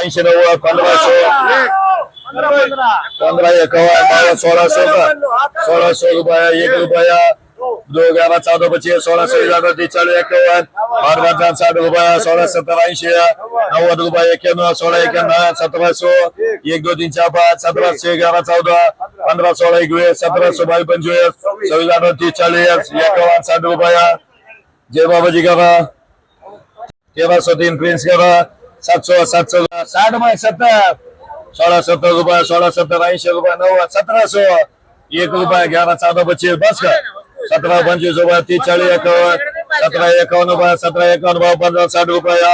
80-90 1551 1600 रुपया 1 रुपया 2 11 14 25 16 16 41 51 60 रुपया 16 70 80 90 रुपया 91 16 91 1700 1 2 3 4 5 1700 11 14 15 16 21 1700 22 25 26 30 40 51 60 रुपया जय बाबाजी करा 1303 प्रिंस करा 700 60 में 70 16 70 रुपया 16 70 80 रुपया 90 1700 1 रुपया 11 14 25 बस का 17 25 रुपया 30 40 51 17 51 रुपया 17 51 15 60 रुपया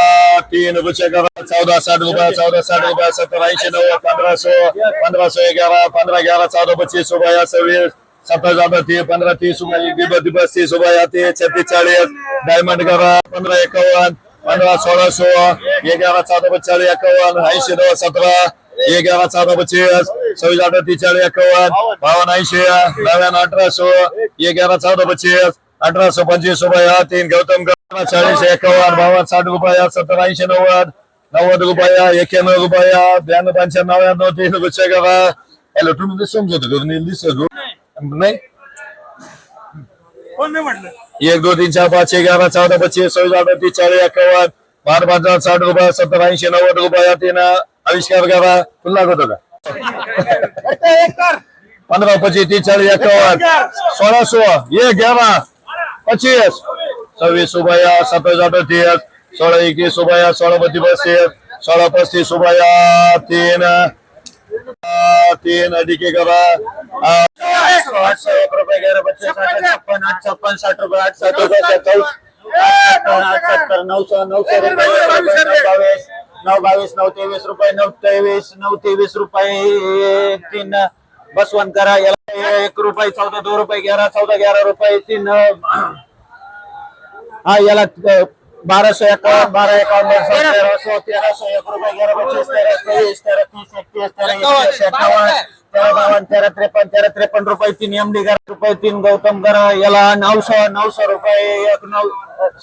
3 रुपये का 14 60 रुपया 14 60 रुपया 17 80 90 1500 11 15 11 14 25 रुपया 26 17 30 15 30 रुपया 30 रुपया 36 40 डायमंड करा 15 51 15 1600 11 14 40 51 80 17 11 14 25 26 30 40 51 52 80 99 1800 11 14 25 1825 रुपया 3 गौतम 40 51 52 60 रुपया 70 80 90 90 रुपया 91 रुपया 92 95 99 3 रुपये करा हॅलो तुम्ही समजत नाही 1 2 3 4 5 11 14 25 26 30 40 51 12 15 60 रुपया 70 80 90 रुपया 3 आविष्कार करा तुला लागत होता 15 25 30 40 51 1600 11 25 26 रुपया 27 30 16 21 रुपया 16 32 16 35 रुपया 3 अधिक करा 800 1 रुपया 11 25 56 56 60 रुपया 8 7 रुपया 70 900 9 22 9 23 रुपये 9 23 रुपये 3 बसवन करा 1 रुपये 14 2 रुपये 11 14 11 रुपये 3 हा याला 1251 1251 1300 1300 1 रुपये 11 25 13 23 13 30 31 13 53 रुपये 3 एमडी करा रुपये 3 गौतम करा याला 900 रुपये 1 9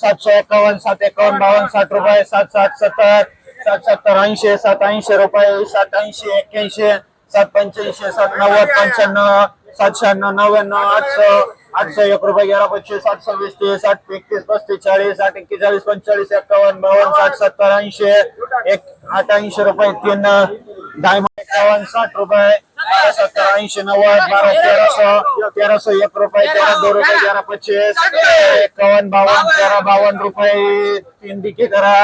751 751 52 60 रुपये 7 7 70 7 70 80 7 80 रुपये 7 80 81 7 85 7 90 95 7 96 99 800 800 1 रुपये 11 25 7 26 30 8 31 35 40 8 41 45 51 52 60 70 80 8 80 रुपये 3 डायमंड 51 60 रुपये 70 80 90 12 1300 1 रुपये 13 2 रुपये 11 25 51 52 13 52 रुपये 3 दिके करा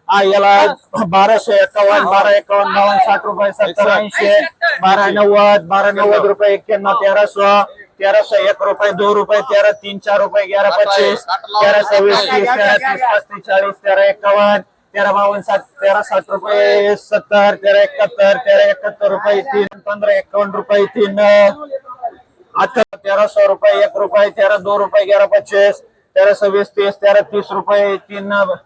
याला 1251 1251 52 60 रुपये 70 80 1290 रुपये 91 1300 1 रुपये 2 रुपये 13 3 4 रुपये 11 25 13 26 30 30 35 40 13 51 13 52 13 60 रुपये 70 13 71 13 71 रुपये 3 15 51 रुपये 3 1300 रुपये 1 रुपये 13 2 रुपये 11 25 13 26 30 13 30 रुपये 3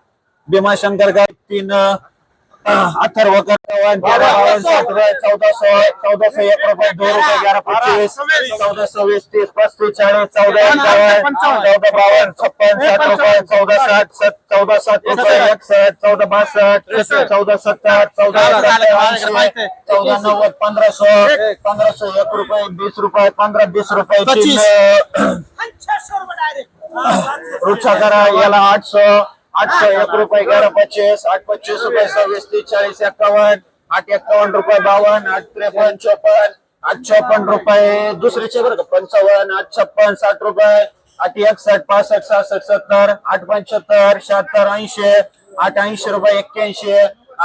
भीमाशंकर का 3 अथर्व कर 1400 1 रुपये 2 रुपये 11 25 14 26 30 35 40 14 51 14 52 56 60 रुपये 14 60 14 7 रुपये 61 14 62 14 70 14 90 1500 1 रुपये 20 रुपये 15 20 रुपये 3 रुचा करा याला 800 1 रुपये 11 25 8 25 रुपये 26 30 40 51 8 51 रुपये 52 8 53 54 8 56 रुपये दुसरीचे बरं का 55 8 56 60 रुपये 8 61 65 66 70 8 75 76 80 8 80 रुपये 81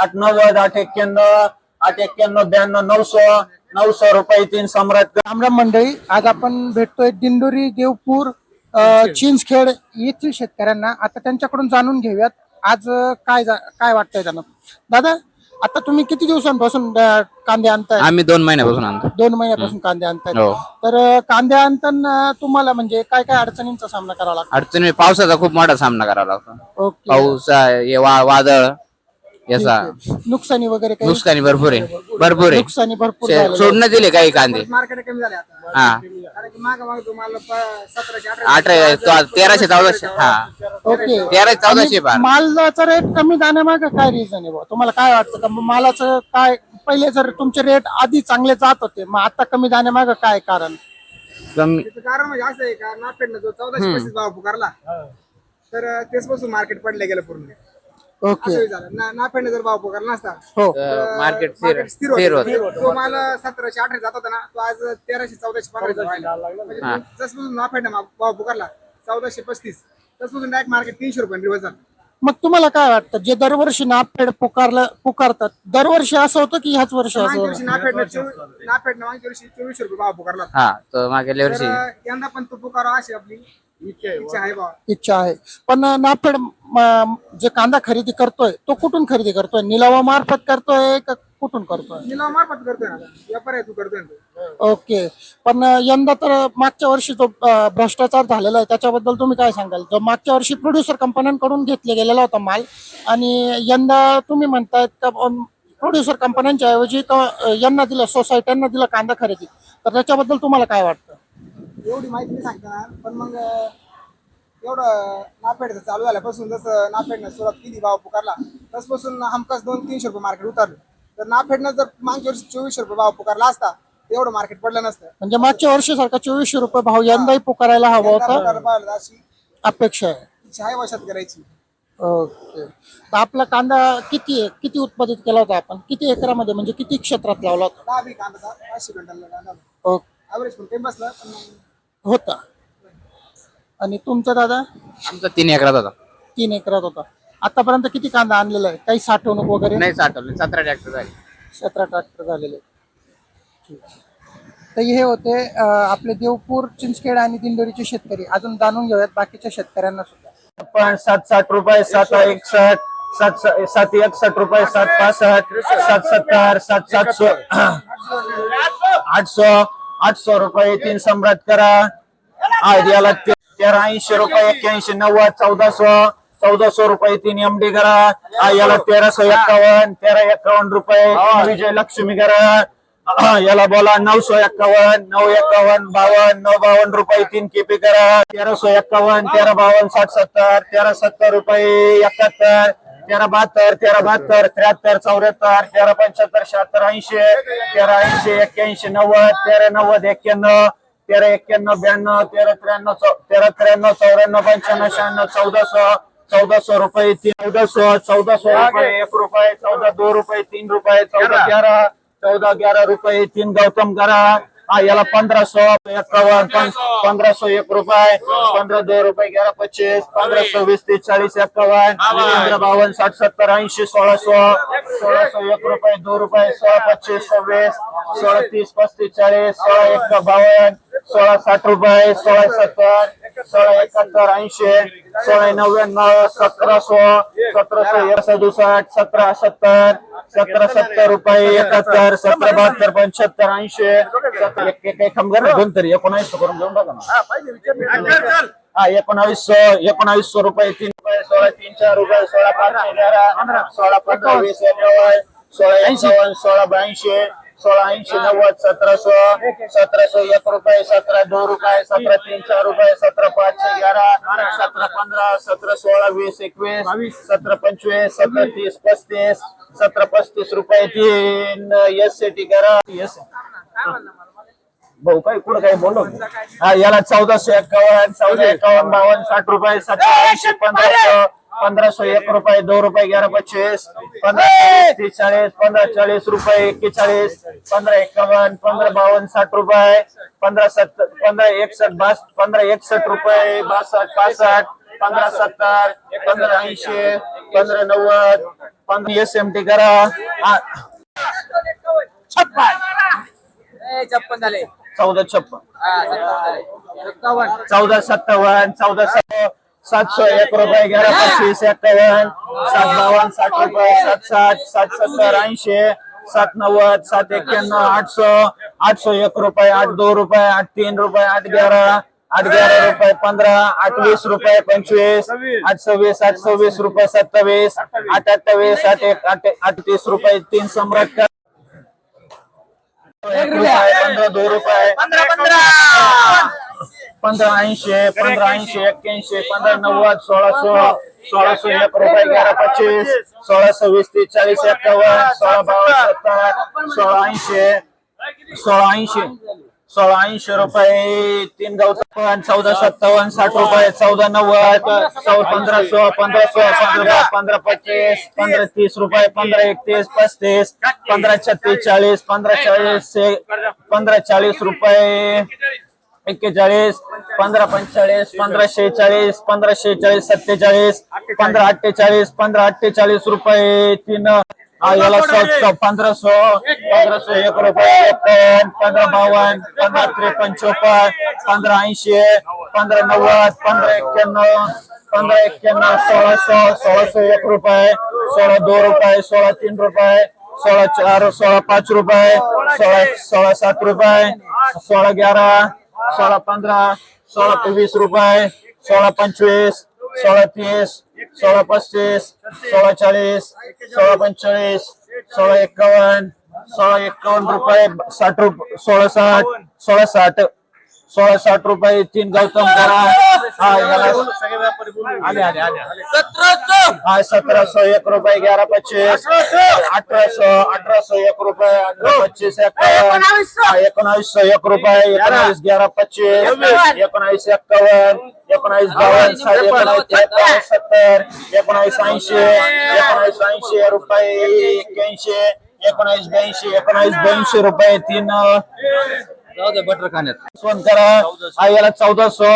8 90 8 91 8 91 92 900 रुपये 3 सम्राट रामराम मंडळी आज आपण भेटतोय दिंडोरी देवपूर चिंचखेड येथील शेतकऱ्यांना आता त्यांच्याकडून जाणून घेऊयात आज काय वाटतंय त्यांना दादा आता तुम्ही किती दिवसांपासून कांदे आणताय आम्ही 2 महिन्यापासून आणतो 2 महिन्यापासून कांदे आणताय हो. तर कांदे आणताना तुम्हाला म्हणजे काय काय अडचणींचा सामना करावा लागतो अडचणी पावसाचा खूप मोठा सामना करावा लागतो ओके पाऊस वादळ याचा नुकसानी वगैरे काही नुकसानी भरपूर आहे, भरपूर आहे. नुकसानी भरपूर झालेलं आहे. सोडून दिले काही कांदे. मार्केट कमी झाले आता हा कारण की माग तुम्हाला 1700 1300 1400 हा ओके 1300 1400 बार. मालाचा रेट कमी जाण्यामागे काय रिझन आहे बुवा? तुम्हाला काय वाटतं का मालाचं काय पहिले जर तुमचे रेट आधी चांगले जात होते मग आता कमी जाण्यामागे काय कारण? कमी त्याचं कारण म्हणजे असं आहे का नाफेडनं जो 1435 भाव पुकारला तर तेच पासून मार्केट पडले गेलं पूर्ण. ओके असं झालं नाफेडनं जर भाव पुकारला नसता हो तर मार्केट मार्केट स्थिर स्थिर होतं. होतं. जो माल 1700 1800 जात होता ना तो आज 1300 1400 1500 व्हायला म्हणजे जसपासून नाफेडनं भाव पुकारला 1435 तसपासून डायरेक्ट मार्केट 300 रुपये रिवर्स झालं. मग तुम्हाला काय वाटतं जे दरवर्षी नाफेड पुकारतात दरवर्षी असं होतं की ह्याच वर्षी असं मागच्या होतं? वर्षी नाफेडनं मागच्या वर्षी 2400 रुपये भाव पुकारला होता. हा तर मागल्या वर्षी तर यंदा पण तो पुकारा अशी आपली इच्छा आहे बा. इच्छा आहे पण नाफेड जे कांदा खरेदी करतोय तो कुठून खरेदी करतोय? निलावामार्फत करतोय का कुठून करतोय? निलाव मार्फत करतोय ना व्यापार आहे तू करतोय ना तो. ओके पण यंदा तर मागच्या वर्षी जो भ्रष्टाचार झालेला आहे त्याच्याबद्दल तुम्ही काय सांगाल? जो मागच्या वर्षी प्रोड्युसर कंपन्यांकडून घेतले गेलेला होता माल आणि यंदा तुम्ही म्हणतायत का प्रोड्युसर कंपन्यांच्या ऐवजी यांना दिलं, सोसायट्यांना दिलं कांदा खरेदी, तर त्याच्याबद्दल तुम्हाला काय वाटतं? एवढी माहिती नाही सांगता पण मग एवढं नाफेडचं चालू झाल्यापासून जसं नाफेडनं सुरुवात केली भाव पुकारला तसपासून हमखास 200-300 रुपये मार्केट उतरलं. तर नाफेडनं जर मागच्या वर्षी 2400 रुपये भाव पुकारला असता तर एवढं मार्केट पडलं नसतं. म्हणजे मागच्या वर्षी सारखा 2400 रुपये भाव यंदाही पुकारायला हवा यंदा होता पुकारला पाहिलं अशी अपेक्षा आहे. इच्छा आहे वर्षात करायची. ओके तर आपला कांदा किती उत्पादित केला होता आपण? किती एकरामध्ये म्हणजे किती क्षेत्रात लावला होता? 10 बी कांदा 500 क्विंटल कांदा ओके ॲव्हरेज पण काही बसलं पण होता. आणि तुमचा दादा? आमचा 3 एकरात होता. 3 एकरात होता. आतापर्यंत किती कांदा आणलेला आहे? काही साठवणूक वगैरे? नाही साठवले, 17 ट्रॅक्टर झाले. 17 ट्रॅक्टर झालेले. ठीक. तर हे होते आपले देवपूर, चिंचखेड आणि दिंडोरीचे शेतकरी. अजून जाणून घेऊयात बाकीच्या शेतकऱ्यांना सुद्धा. पण 760 रुपये, 761, 761 रुपये, 765, 770, 770, 800, 800 रुपये 3 सम्राट करा. याला 1380 रुपये, 81, 90, 1400 रुपये 3 MD करा. याला 1351, 1351 रुपये विजय लक्ष्मी करा. याला बोला 951, 951, 52, 952 रुपये 3 KP करा. 1351, 1352, 6070, 1370 रुपये 71, 1372, 1372, 73, 74, 1375, 76, 80, 1380, 81, 90, 1390, 91, 1391, 92, 1393, 94, 95, 1400 रुपये 1400 रुपये 1 रुपये 14 2 रुपये 3 रुपये 14 रुपये 3 गौतम करा. याला 1551, 1501 रुपये 15 2 रुपये 11 25 1520 30 40 51 52 60 70 80 1601 रुपये 2 रुपये 16 25 26 16 30 35 40 16 51 16 60 रुपये 16 70 16 71 80 16 99 1700 1767 17 70 1770 रुपये 71 17 72 75 80 एक खमगर दोन तरी 1900 करून घेऊन टाका ना. 1900 रुपये 3 रुपये 16 3 4 रुपये 16 5 11 16 15 20 21 16 51 16 82 16 80 90 1700 1 रुपये 17 2 रुपये 17 3 4 रुपये 17 5 11 17 15 17 16 20 21 17 25 17 30 35 17 35 रुपये 3 SCT करा. भाऊ काय कुठं काय बोललो याला 1451 1451 52 60 रुपये 17 1500 1 रुपये 2 रुपये 11 25 15 30 40 15 40 रुपये 41 15 51 15 52 60 रुपये 15 70 15 61 15 61 रुपये 62 65 15 70 15 80 15 90 15 SMT करा. 56 झाले. 1456 57 1457 701 रुपये 11 25 51 752 60 रुपये 760 770 80 790 791 800 801 रुपये 82 रुपये 83 रुपये 811 8 11 रुपये 15, 8 20 रुपये 25, 8 26, 8 26 रुपये 27, 8 28, 8 1, 8 30 रुपये 3 सम्राट 1 रुपये 15 2 रुपये 15 80, 15 80, 81, 15 90, 1600, 1600 1 रुपये 11 25, 16 20 30 40 51, 16 52 70, 16 80, 16 80, 16 80 रुपये 3 गौतम 14 57 60 रुपये 14 90, 15 16 15 16 15 25, 15 30 रुपये 15 31 35, 15 36 40, 15 40, 15 40 रुपये 41, 15 45, 15 46, 15 46 47, 15 48, 15 48 रुपये 3 याला 1500, 1500 1 रुपये 15 52, 15 53 54, 15 80, 15 90, 15 91, 15 91, 1600, 1600 1 रुपये 16 2 रुपये 16 3 रुपये 16 4, 16 5 रुपये 16 7 रुपये 16 11, 16 15, 16 20 रुपये 16 25, 16 30, 16 35, 16 40, 16 45, 16 51, 16 51 रुपये 60 रुपये 16 60, 16 60, 16 60 रुपये 3 गौतम करा याला 1700 1 रुपये 11 25, 1800 1 रुपये 18 25 1900 1 रुपये 19 11 25, 19 51, 19 52, 19 70, 19 80, 19 80 रुपये 81, 19 82, 19 82 रुपये 3 बटर खाण्यात फोन करा याला 1400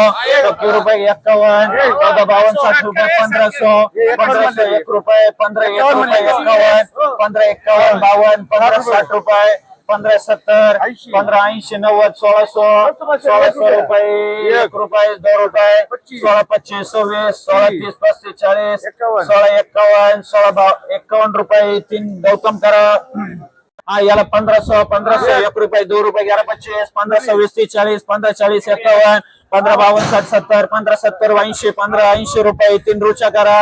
रुपये 51, 14 52 60 रुपये 1500, 1500 1 रुपये 15 1 रुपये 51, 15 51 52, 15 60 रुपये 15 70, 15 80 90, 1600 रुपये 1 रुपये 2 रुपये 16 25 26, 16 30 35 40, 16 51, 16 51 रुपये 3 गौतम करा याला 1500, 1500 1 रुपये 2 रुपये 11 25, 15 26 30 40, 15 40 51, 15 52 60 70, 15 70 80, 15 80 रुपये 3 रुचा करा